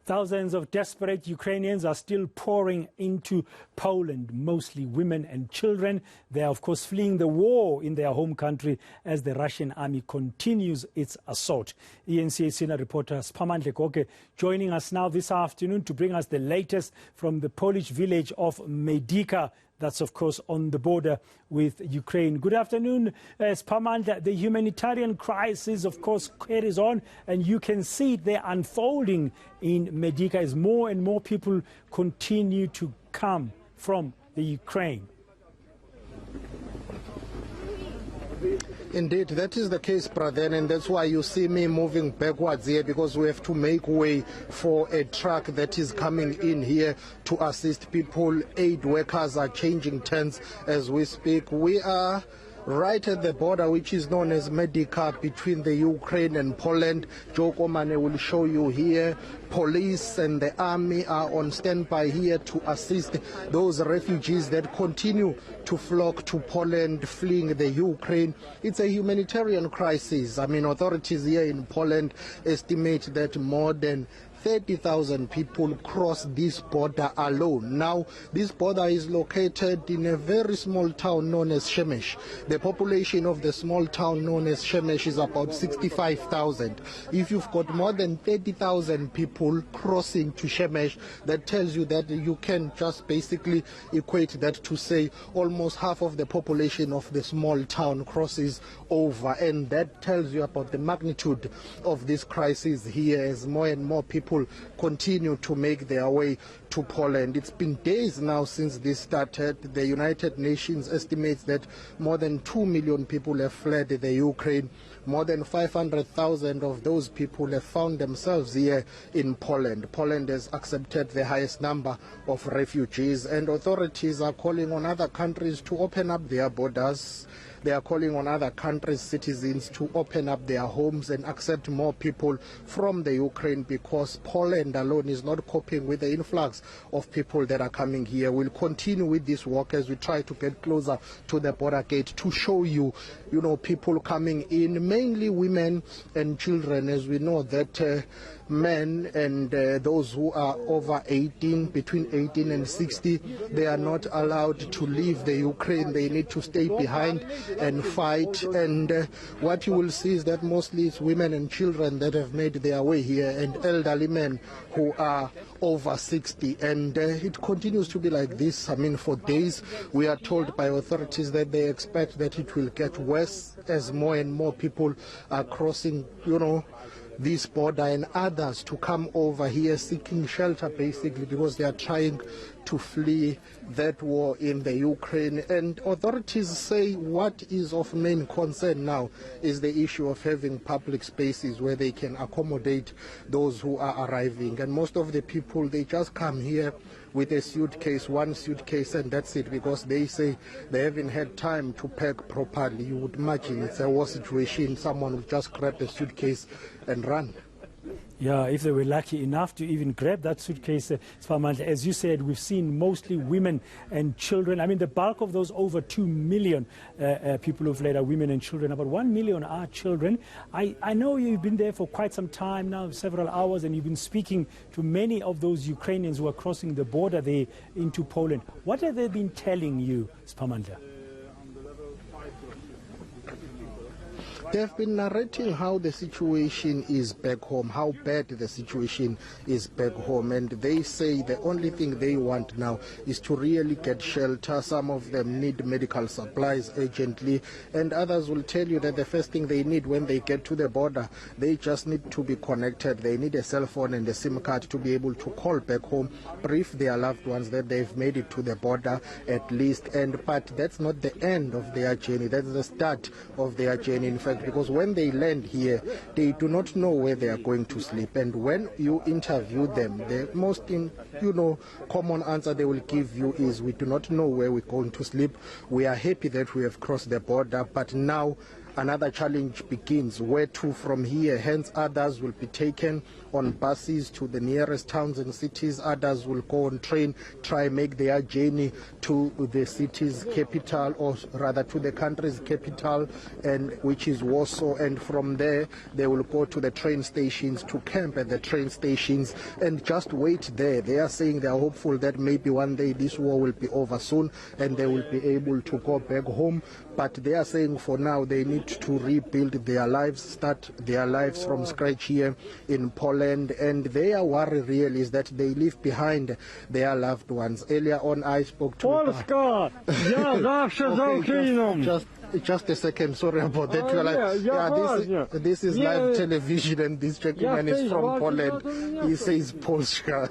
Thousands of desperate Ukrainians are still pouring into Poland, mostly women and children. They are, of course, fleeing the war in their home country as the Russian army continues its assault. eNCA senior reporter Siphamandla Goge joining us now this afternoon to bring us the latest from the Polish village of Medyka. That's, of course, on the border with Ukraine. Good afternoon, Siphamandla. The humanitarian crisis, of course, carries on, and you can see it there unfolding in Medyka as more and more people continue to come from the Ukraine. Indeed, that is the case, brother, and that's why you see me moving backwards here, because we have to make way for a truck that is coming in here to assist people. Aid workers are changing turns as we speak. We are right at the border, which is known as Medyka, between the Ukraine and Poland. Joe Komane will show you here. Police and the army are on standby here to assist those refugees that continue to flock to Poland, fleeing the Ukraine. It's a humanitarian crisis. I mean, authorities here in Poland estimate that more than 30,000 people cross this border alone. Now, this border is located in a very small town known as Shemesh. The population of the small town known as Shemesh is about 65,000. If you've got more than 30,000 people crossing to Shemesh, that tells you that you can just basically equate that to say almost half of the population of the small town crosses over. And that tells you about the magnitude of this crisis here as more and more people continue to make their way to Poland. It's been days now since this started. The United Nations estimates that more than 2 million people have fled the Ukraine. More than 500,000 of those people have found themselves here in Poland. Poland has accepted the highest number of refugees, and authorities are calling on other countries to open up their borders. They are calling on other countries' citizens to open up their homes and accept more people from the Ukraine, because Poland alone is not coping with the influx of people that are coming here. We'll continue with this work as we try to get closer to the border gate to show you, people coming in, mainly women and children, as we know that men and those who are over 18, between 18 and 60, they are not allowed to leave the Ukraine. They need to stay behind and fight. And what you will see is that mostly it's women and children that have made their way here, and elderly men who are over 60. And it continues to be like this. I mean, for days we are told by authorities that they expect that it will get worse as more and more people are crossing, this border, and others to come over here seeking shelter, basically because they are trying to flee that war in the Ukraine. And authorities say what is of main concern now is the issue of having public spaces where they can accommodate those who are arriving. And most of the people, they just come here with a suitcase, one suitcase, and that's it, because they say they haven't had time to pack properly. You would imagine it's a war situation. Someone would just grab a suitcase and run. Yeah, if they were lucky enough to even grab that suitcase, as you said, we've seen mostly women and children. I mean, the bulk of those over 2 million people who've fled are women and children. About 1 million are children. I know you've been there for quite some time now, several hours, and you've been speaking to many of those Ukrainians who are crossing the border there into Poland. What have they been telling you, Siphamandla? They've been narrating how the situation is back home, how bad the situation is back home, and they say the only thing they want now is to really get shelter. Some of them need medical supplies urgently, and others will tell you that the first thing they need when they get to the border, they just need to be connected. They need a cell phone and a SIM card to be able to call back home, brief their loved ones that they've made it to the border at least. But that's not the end of their journey. That's the start of their journey, in fact, because when they land here, they do not know where they are going to sleep. And when you interview them, the most common answer they will give you is, we do not know where we're going to sleep. We are happy that we have crossed the border, but now another challenge begins. Where to from here? Hence, others will be taken on buses to the nearest towns and cities. Others will go on train, try make their journey to the city's capital, or rather to the country's capital, and which is Warsaw. And from there, they will go to the train stations, to camp at the train stations, and just wait there. They are saying they are hopeful that maybe one day this war will be over soon, and they will be able to go back home. But they are saying for now they need to rebuild their lives, start their lives from scratch here in Poland. And their worry really is that they leave behind their loved ones. Earlier on I spoke to Polska! Ja zawsze za Ukrainą! Just a second, sorry about that. This is live television, and this gentleman is from Poland. He says Polska.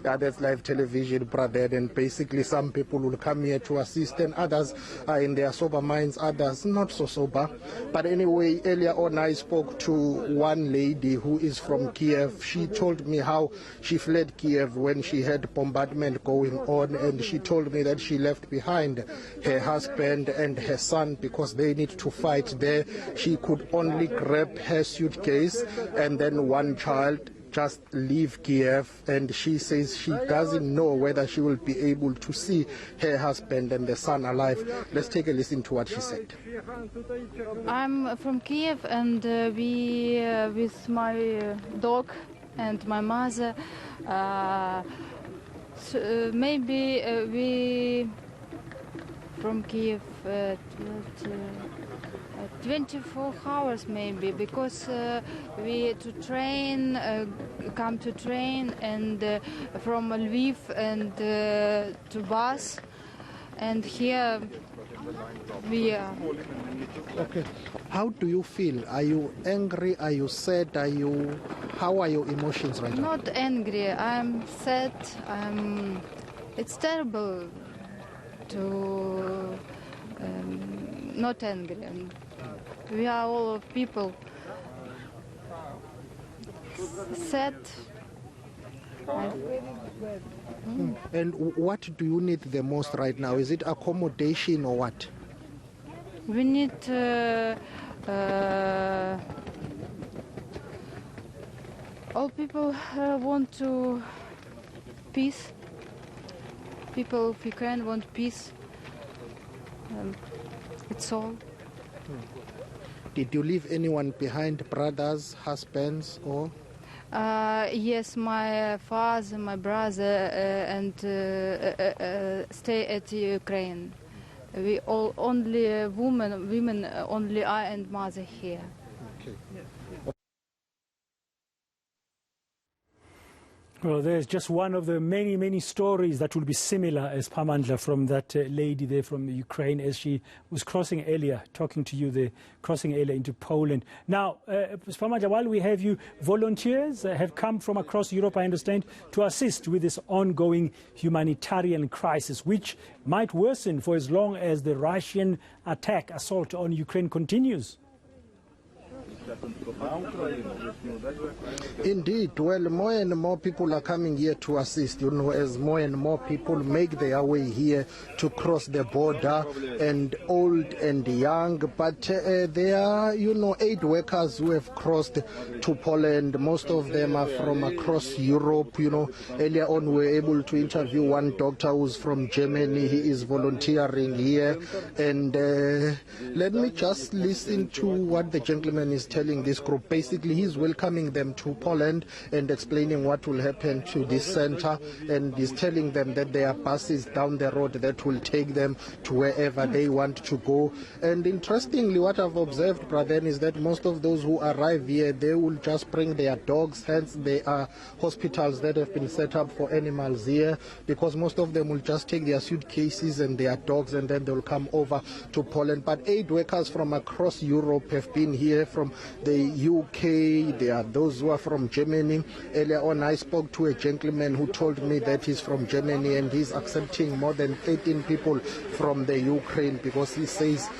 Yeah, that's live television, brother. And basically some people will come here to assist, and others are in their sober minds, others not so sober. But anyway, earlier on I spoke to one lady who is from Kiev. She told me how she fled Kiev when she had bombardment going on, and she told me that she left behind her husband and her son because they need to fight there. She could only grab her suitcase and then one child, just leave Kiev, and she says she doesn't know whether she will be able to see her husband and the son alive. Let's take a listen to what she said. I'm from Kiev, and we with my dog and my mother, maybe we from Kiev 24 hours maybe, because we to train, come to train, and from Lviv and to bus, and here we are. Okay. How do you feel? Are you angry? Are you sad? How are your emotions right now? Not angry. I'm sad. It's terrible to not angry. We are all people sad. And what do you need the most right now? Is it accommodation or what? We need all people want to peace. People of Ukraine want peace. It's all. Did you leave anyone behind, brothers, husbands, or? Yes, my father, my brother, and stay at Ukraine. We all only women, only I and mother here. Okay. Well, there's just one of the many, many stories that will be similar as Siphamandla from that lady there from Ukraine as she was crossing earlier, talking to you there, crossing earlier into Poland. Now, Siphamandla, while we have you, volunteers have come from across Europe, I understand, to assist with this ongoing humanitarian crisis, which might worsen for as long as the Russian assault on Ukraine continues. Indeed. Well, more and more people are coming here to assist, as more and more people make their way here to cross the border, and old and young. But there are, aid workers who have crossed to Poland. Most of them are from across Europe. Earlier on we were able to interview one doctor who's from Germany. He is volunteering here. And let me just listen to what the gentleman is telling this group. Basically, he's welcoming them to Poland and explaining what will happen to this center, and he's telling them that there are buses down the road that will take them to wherever they want to go. And interestingly, what I've observed, brother, is that most of those who arrive here, they will just bring their dogs. Hence, there are hospitals that have been set up for animals here, because most of them will just take their suitcases and their dogs, and then they'll come over to Poland. But aid workers from across Europe have been here, from the UK, there are those who are from Germany. Earlier on I spoke to a gentleman who told me that he's from Germany and he's accepting more than 13 people from the Ukraine, because he says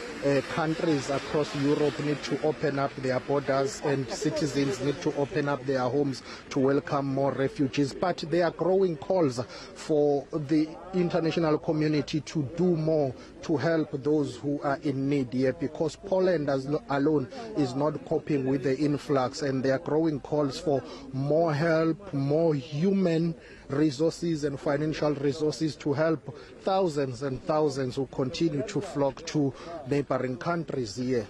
countries across Europe need to open up their borders and citizens need to open up their homes to welcome more refugees. But there are growing calls for the international community to do more to help those who are in need here, because Poland alone is not coping with the influx, and there are growing calls for more help, more human resources and financial resources to help thousands and thousands who continue to flock to neighboring countries here.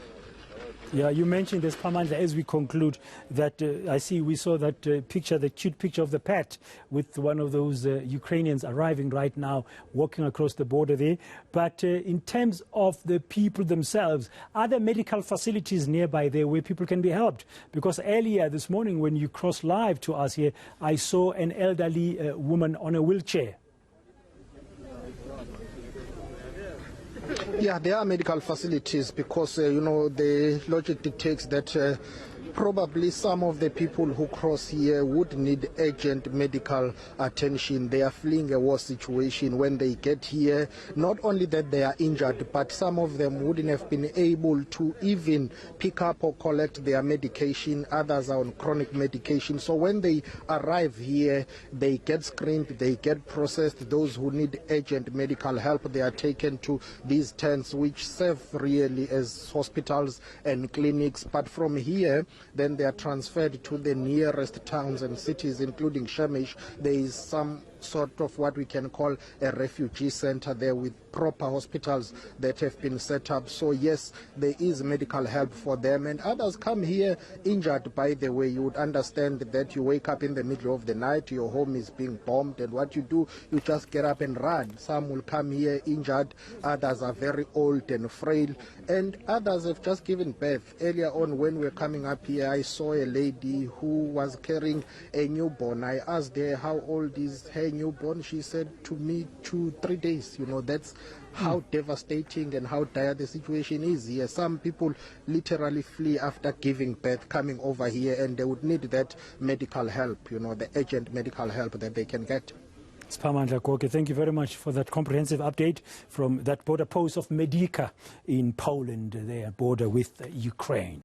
Yeah, you mentioned this, Siphamandla, as we conclude, that we saw that picture, the cute picture of the pet with one of those Ukrainians arriving right now, walking across the border there. But in terms of the people themselves, are there medical facilities nearby there where people can be helped? Because earlier this morning when you crossed live to us here, I saw an elderly woman on a wheelchair. Yeah, there are medical facilities, because, the logic dictates that probably some of the people who cross here would need urgent medical attention. They are fleeing a war situation. When they get here, not only that they are injured, but some of them wouldn't have been able to even pick up or collect their medication. Others are on chronic medication. So when they arrive here, they get screened, they get processed. Those who need urgent medical help, they are taken to these tents, which serve really as hospitals and clinics. But from here, then they are transferred to the nearest towns and cities, including Shemesh. There is some sort of what we can call a refugee center there with proper hospitals that have been set up. So yes, there is medical help for them, and others come here injured. By the way, you would understand that you wake up in the middle of the night, your home is being bombed, and what you do, you just get up and run. Some will come here injured, others are very old and frail, and others have just given birth. Earlier on when we were coming up here, I saw a lady who was carrying a newborn. I asked her how old is her newborn. She said to me 2-3 days. That's how devastating and how dire the situation is here. Some people literally flee after giving birth, coming over here, and they would need that medical help, the urgent medical help that they can get. Siphamandla Goge, thank you very much for that comprehensive update from that border post of Medyka in Poland, their border with Ukraine.